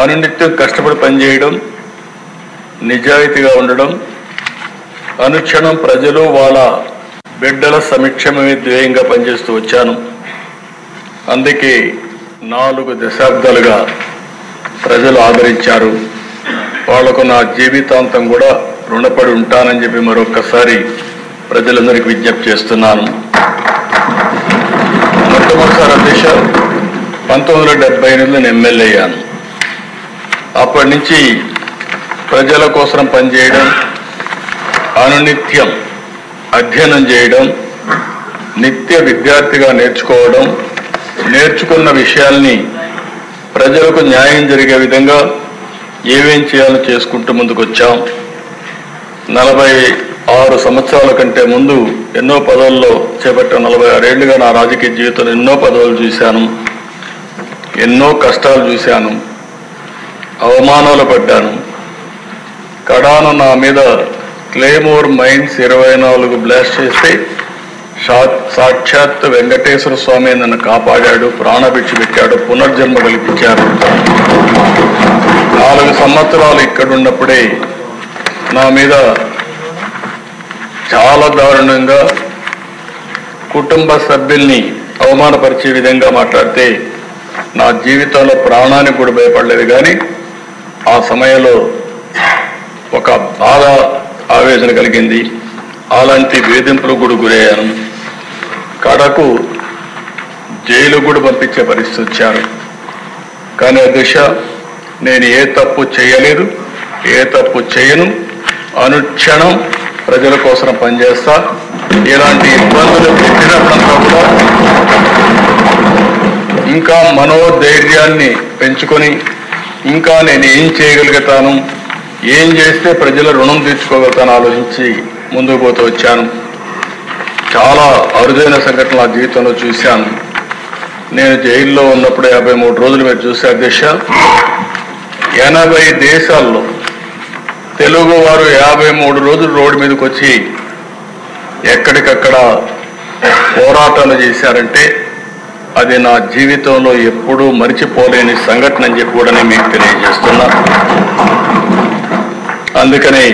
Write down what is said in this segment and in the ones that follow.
అనునిత్యం కష్టపడి పనిచేయడం, నిజాయితీగా ఉండడం, అనుక్షణం ప్రజలు వాళ్ళ బిడ్డల సంక్షేమమే ధ్యేయంగా పనిచేస్తూ వచ్చాను. అందుకే 4 దశాబ్దాలుగా ప్రజలు ఆదరించారు. వాళ్లకు నా జీవితాంతం కూడా రుణపడి ఉంటానని చెప్పి మరొక్కసారి ప్రజలందరికీ విజ్ఞప్తి చేస్తున్నాను. మొట్టమొదటిసారి అధ్యక్ష 1978లో నేను ఎమ్మెల్యే అయ్యాను. అప్పటి నుంచి ప్రజల కోసం పనిచేయడం, అనునిత్యం అధ్యయనం చేయడం, నిత్య విద్యార్థిగా నేర్చుకోవడం, నేర్చుకున్న విషయాల్ని ప్రజలకు న్యాయం జరిగే విధంగా ఏమేం చేయాలో చేసుకుంటూ ముందుకు వచ్చాం. 46 సంవత్సరాల కంటే ముందు ఎన్నో పదవుల్లో చేపట్టిన 46 ఏళ్లుగా నా రాజకీయ జీవితంలో ఎన్నో పదవులు చూశాను, ఎన్నో కష్టాలు చూశాను, అవమానాలు పడ్డాను. కడాను నా మీద క్లేమోర్ మైన్స్ 24 బ్లాస్ట్ చేస్తే సాక్షాత్ వెంకటేశ్వర స్వామి నన్ను కాపాడాడు, ప్రాణభిక్ష పెట్టాడు, పునర్జన్మ కల్పించారు. 4 సంవత్సరాలు ఇక్కడున్నప్పుడే నా మీద చాలా దారుణంగా కుటుంబ సభ్యుల్ని అవమానపరిచే విధంగా మాట్లాడితే నా జీవితంలో ప్రాణానికి కూడా భయపడలేదు. కానీ ఆ సమయంలో ఒక బాధ ఆవేదన కలిగింది. అలాంటి వేధింపులకు కూడా గురయ్యాను. కడకు జైలు కూడా పంపించే పరిస్థితి వచ్చారు. కానీ అధ్యక్ష, నేను ఏ తప్పు చేయలేదు, ఏ తప్పు చేయను. అనుక్షణం ప్రజల కోసం పనిచేస్తా. ఇలాంటి ఇబ్బందులు పెట్టినప్పుడంతా కూడా ఇంకా మనోధైర్యాన్ని పెంచుకొని ఇంకా నేను ఏం చేయగలుగుతాను, ఏం చేస్తే ప్రజల రుణం తీర్చుకోగలుగుతాను ఆలోచించి ముందుకు పోతూ వచ్చాను. చాలా అరుదైన సంఘటనలు నా జీవితంలో చూశాను. నేను జైల్లో ఉన్నప్పుడు 53 రోజులు మీరు చూసే అధ్యక్ష, 80 దేశాల్లో తెలుగు వారు 53 రోజులు రోడ్డు మీదకి వచ్చి ఎక్కడికక్కడ పోరాటాలు చేశారంటే అది నా జీవితంలో ఎప్పుడూ మరిచిపోలేని సంఘటన అని చెప్పి కూడా నేను మీకు తెలియజేస్తున్నా. అందుకని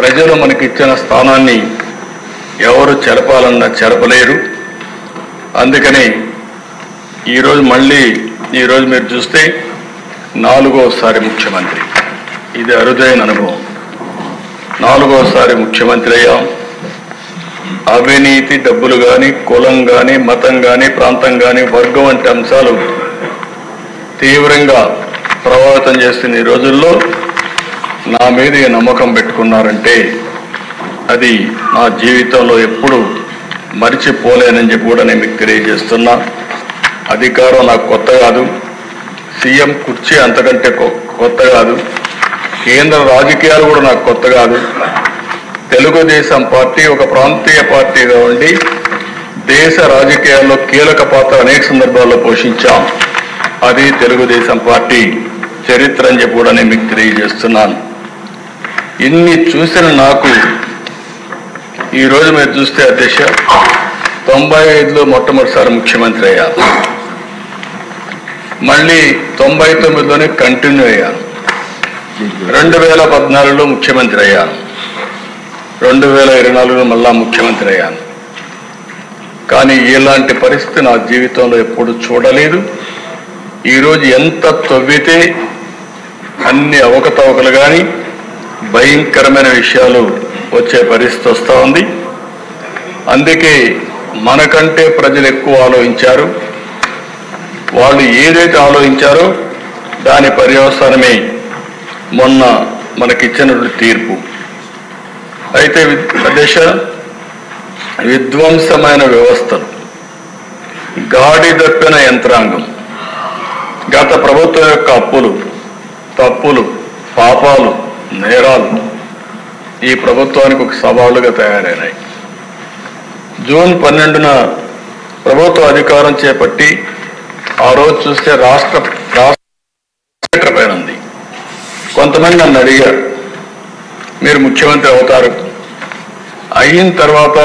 ప్రజలు మనకిచ్చిన స్థానాన్ని ఎవరు చెరపాలన్నా చెరపలేరు. అందుకని ఈరోజు మీరు చూస్తే 4వసారి ముఖ్యమంత్రి. ఇది అరుదైన అనుభవం. 4వసారి ముఖ్యమంత్రి అయ్యాం. అవినీతి, డబ్బులు కానీ, కులం కానీ, మతం కానీ, ప్రాంతం కానీ, వర్గం వంటి అంశాలు తీవ్రంగా ప్రభావితం చేస్తున్న ఈ రోజుల్లో నా మీద ఈ నమ్మకం పెట్టుకున్నారంటే అది నా జీవితంలో ఎప్పుడు మరిచిపోలేనని చెప్పి కూడా నేను మీకు తెలియజేస్తున్నా. అధికారం నాకు కొత్త కాదు, సీఎం కుర్చీ అంతకంటే కొత్త కాదు, కేంద్ర రాజకీయాలు కూడా నాకు కొత్త కాదు. తెలుగుదేశం పార్టీ ఒక ప్రాంతీయ పార్టీగా ఉండి దేశ రాజకీయాల్లో కీలక పాత్ర అనేక సందర్భాల్లో పోషించాం. అది తెలుగుదేశం పార్టీ చరిత్ర అని చెప్పి కూడా నేను మీకు తెలియజేస్తున్నాను. ఇన్ని చూసిన నాకు ఈరోజు మీరు చూస్తే అధ్యక్ష 95లో మొట్టమొదటిసారి ముఖ్యమంత్రి అయ్యాను. మళ్ళీ 99లోనే కంటిన్యూ అయ్యాను. 2014లో ముఖ్యమంత్రి అయ్యాను. 2024లో మళ్ళా ముఖ్యమంత్రి అయ్యాను. కానీ ఇలాంటి పరిస్థితి నా జీవితంలో ఎప్పుడు చూడలేదు. ఈరోజు ఎంత తవ్వితే అన్ని అవకతవకలు కానీ భయంకరమైన విషయాలు వచ్చే పరిస్థితి వస్తూ ఉంది. అందుకే మనకంటే ప్రజలు ఎక్కువ ఆలోచించారు. వాళ్ళు ఏదైతే ఆలోచించారో దాని పర్యవసానమే మొన్న మనకిచ్చినటువంటి తీర్పు. అయితే దేశ విధ్వంసమైన వ్యవస్థలు, గాడి తప్పిన యంత్రాంగం, గత ప్రభుత్వం యొక్క అప్పులు, తప్పులు, పాపాలు, నేరాలు ఈ ప్రభుత్వానికి ఒక సవాళ్లుగా తయారైనాయి. జూన్ 12న ప్రభుత్వ అధికారం చేపట్టి ఆ రోజు చూస్తే రాష్ట్ర పైన ఉంది. కొంతమంది నన్ను అడిగారు, మీరు ముఖ్యమంత్రి అవుతారు, అయిన తర్వాత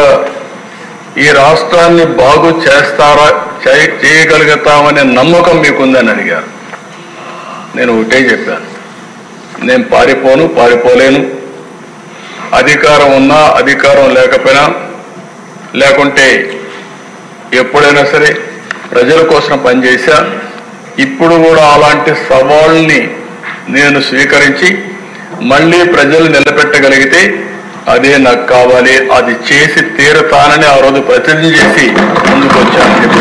ఈ రాష్ట్రాన్ని బాగు చేయగలుగుతామనే నమ్మకం మీకుందని అడిగారు. నేను ఒకటే చెప్పాను, నేను పారిపోలేను. అధికారం ఉన్నా అధికారం లేకపోయినా, లేకుంటే ఎప్పుడైనా సరే ప్రజల కోసం పనిచేశా. ఇప్పుడు కూడా అలాంటి సవాళ్ళని నేను స్వీకరించి మళ్ళీ ప్రజలు నిలబెట్టగలిగితే అదే నాకు కావాలి, అది చేసి తీరతానని ఆ రోజు ప్రతిజ్ఞ చేసి ముందుకు వచ్చానని చెప్పి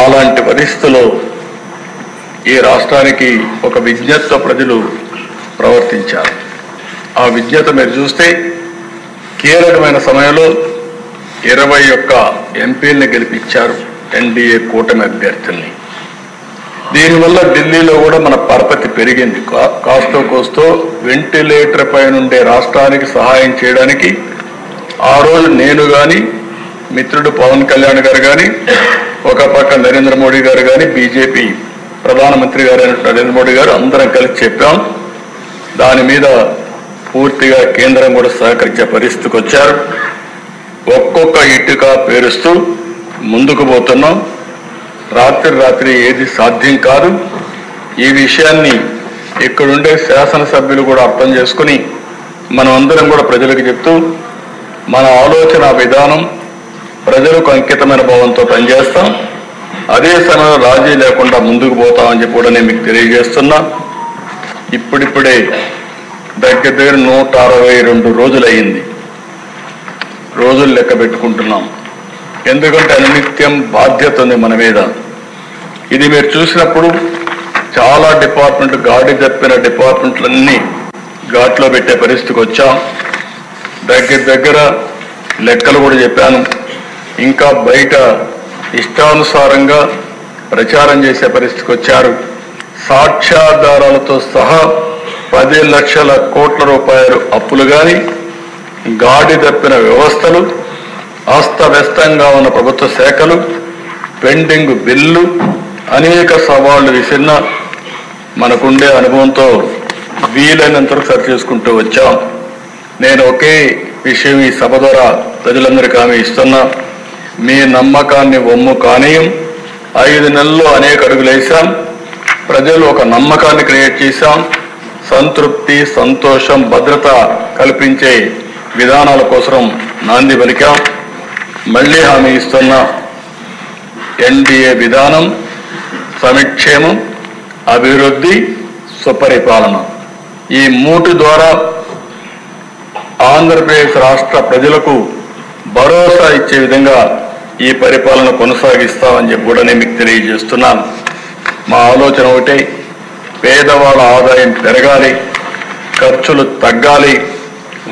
అలాంటి పరిస్థితుల్లో ఈ రాష్ట్రానికి ఒక విజ్ఞతతో ప్రజలు ప్రవర్తించారు. ఆ విజ్ఞత మీరు చూస్తే కీలకమైన సమయంలో 21 ఎంపీల్ని గెలిపించారు, ఎన్డీఏ కూటమి అభ్యర్థుల్ని. దీనివల్ల ఢిల్లీలో కూడా మన పరపతి పెరిగింది. కాస్తో కోస్తో వెంటిలేటర్ పైనుండే రాష్ట్రానికి సహాయం చేయడానికి ఆ రోజు నేను కానీ, మిత్రుడు పవన్ కళ్యాణ్ గారు కానీ, ఒక పక్క నరేంద్ర మోడీ గారు కానీ, బీజేపీ ప్రధానమంత్రి గారు నరేంద్ర మోడీ గారు అందరం కలిసి చెప్పాం. దాని మీద పూర్తిగా కేంద్రం కూడా సహకరించే పరిస్థితికి వచ్చారు. ఒక్కొక్క ఇటుక పేరుస్తూ ముందుకు పోతున్నాం. రాత్రి ఏది సాధ్యం కాదు. ఈ విషయాన్ని ఇక్కడుండే శాసనసభ్యులు కూడా అర్థం చేసుకుని మనం అందరం కూడా ప్రజలకు చెప్తూ మన ఆలోచన విధానం ప్రజలకు అంకితమైన భావంతో పనిచేస్తాం. అదే సమయంలో రాజీ లేకుండా ముందుకు పోతామని చెప్పి కూడా నేను మీకు తెలియజేస్తున్నా. ఇప్పుడిప్పుడే దగ్గర 162 రోజులయ్యింది. రోజులు లెక్క పెట్టుకుంటున్నాం. ఎందుకంటే అనునిత్యం బాధ్యత ఉంది మన మీద. ఇది మీరు చూసినప్పుడు చాలా డిపార్ట్మెంట్ గాడి తప్పిన డిపార్ట్మెంట్లన్నీ ఘాట్లో పెట్టే పరిస్థితికి వచ్చాం. దగ్గర లెక్కలు కూడా చెప్పాను. ఇంకా బయట ఇష్టానుసారంగా ప్రచారం చేసే పరిస్థితికి వచ్చారు. సాక్ష్యాధారాలతో సహా 10 లక్షల కోట్ల రూపాయలు అప్పులు కానీ, గాడి తప్పిన వ్యవస్థలు, అస్తవ్యస్తంగా ఉన్న ప్రభుత్వ శాఖలు, పెండింగ్ బిల్లు, అనేక సవాళ్లు విసిరిన మనకుండే అనుభవంతో వీలైనంతవరకు సరి చేసుకుంటూ వచ్చాం. నేను ఒకే విషయం ఈ సభ ద్వారా ప్రజలందరికీ హామీ ఇస్తున్నా. మీ నమ్మకాన్ని వమ్ము కానీయం. 5 నెలల్లో అనేక అడుగులు వేశాం. ప్రజలు ఒక నమ్మకాన్ని క్రియేట్ చేశాం. సంతృప్తి, సంతోషం, భద్రత కల్పించే విధానాల కోసం నాంది పలికాం. మళ్ళీ హామీ ఇస్తున్నా, ఎన్డీఏ విధానం సంక్షేమం, అభివృద్ధి, సుపరిపాలన, ఈ 3 ద్వారా ఆంధ్రప్రదేశ్ రాష్ట్ర ప్రజలకు భరోసా ఇచ్చే విధంగా ఈ పరిపాలన కొనసాగిస్తామని చెప్పి కూడా నేను మీకు తెలియజేస్తున్నాను. మా ఆలోచన ఒకటే, పేదవాళ్ళ ఆదాయం పెరగాలి, ఖర్చులు తగ్గాలి,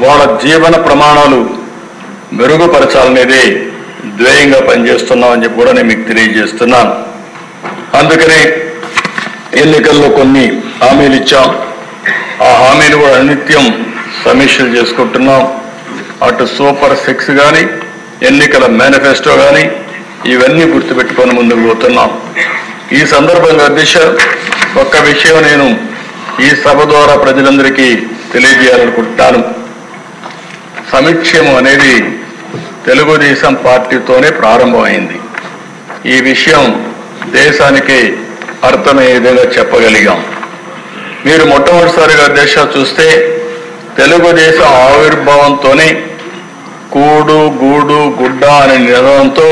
వాళ్ళ జీవన ప్రమాణాలు మెరుగుపరచాలనేదే ధ్యేయంగా పనిచేస్తున్నామని చెప్పి కూడా నేను మీకు తెలియజేస్తున్నాను. అందుకనే ఎన్నికల్లో కొన్ని హామీలు ఇచ్చాం. ఆ హామీలు కూడా నిత్యం సమీక్షలు చేసుకుంటున్నాం. అటు సూపర్ 6 కానీ, ఎన్నికల మేనిఫెస్టో కానీ, ఇవన్నీ గుర్తుపెట్టుకొని ముందుకు పోతున్నాం. ఈ సందర్భంగా అధ్యక్ష, ఒక్క విషయం నేను ఈ సభ ద్వారా ప్రజలందరికీ తెలియజేయాలనుకుంటున్నాను. సంక్షేమం అనేది తెలుగుదేశం పార్టీతోనే ప్రారంభమైంది. ఈ విషయం దేశానికి అర్థమయ్యే విధంగా చెప్పగలిగాం. మీరు మొట్టమొదటిసారిగా అధ్యక్ష చూస్తే తెలుగుదేశం ఆవిర్భావంతోనే కూడు, గూడు, గుడ్డ అనే నినాదంతో